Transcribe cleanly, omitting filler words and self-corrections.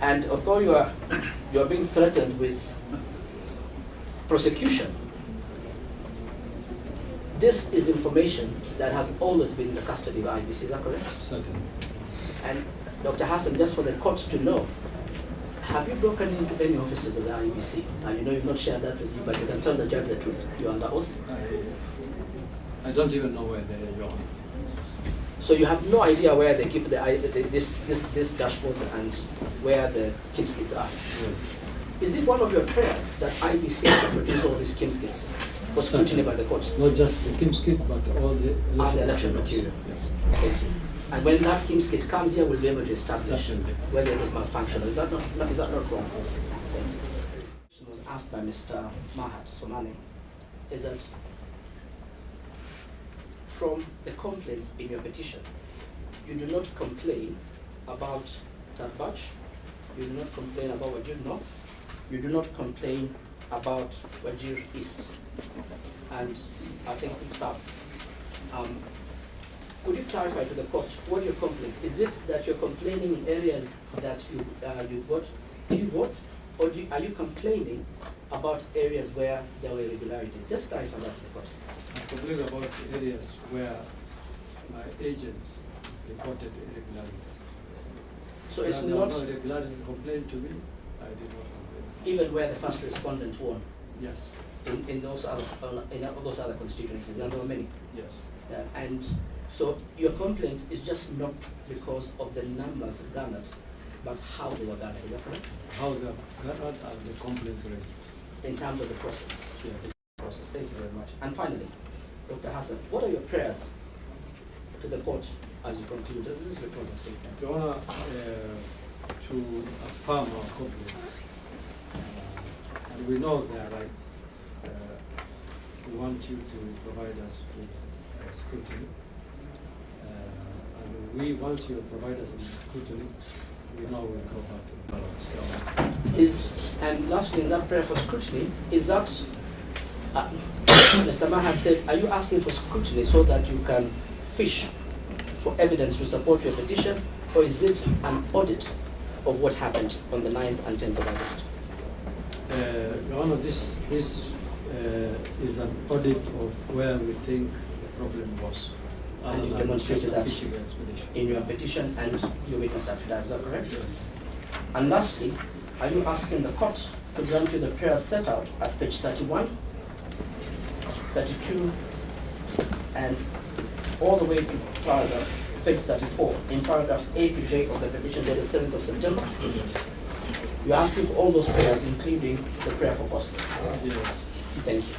And although you are being threatened with prosecution, this is information that has always been in the custody of IEBC, is that correct? Certainly. And Dr. Hassan, just for the court to know, have you broken into any offices of the IEBC? And you know you've not shared that with you, but you can tell the judge the truth. You're under oath. I don't even know where they are. So you have no idea where they keep this dashboard and where the KIMS are? Yes. Is it one of your prayers that IEBC has to produce all these KIMS for scrutiny by the court? Not just the KIMS kit, but all the election material. Yes. Thank you. And when that KIMS kit comes here, we'll be able to establish whether it was malfunction. Is that not wrong? Thank you. The question was asked by Mr. Mahat Somane, is that from the complaints in your petition, you do not complain about Tarbach, you do not complain about Wajir North, you do not complain about Wajir East, and I think South. Could you clarify to the court what your complaint is? It that you're complaining in areas that you got few votes, or are you complaining about areas where there were irregularities? Just clarify that to the court. I complain about areas where my agents reported irregularities. So it's there not no irregularities complained to me. I did not complain. Even where the first respondent won. Yes. In those other constituencies, and there were many. Yes. And so your complaint is just not because of the numbers garnered, but how they were garnered. Is that correct? How they were garnered and the complaints raised. In terms of the process. Yes. Thank you very much. And finally, Dr. Hassan, what are your prayers to the court as you conclude? This is your closing statement. Your Honor, to affirm our complaints, and we know they are right. We want you to provide us with scrutiny. And once you provide us with scrutiny, we know we'll go back to the balance. And lastly, in that prayer for scrutiny, is that Mr. Mahat said, are you asking for scrutiny so that you can fish for evidence to support your petition, or is it an audit of what happened on the 9th and 10th of August? Your Honor, this is an audit of where we think the problem was. And you've demonstrated that fishing expedition in your petition and your witness affidavit, is that correct? Yes. And lastly, are you asking the court to grant you the prayers set out at page 31, 32, and all the way to page 34, in paragraphs A to J of the petition dated 7th of September? You're asking for all those prayers, including the prayer for costs? Yes. Thank you.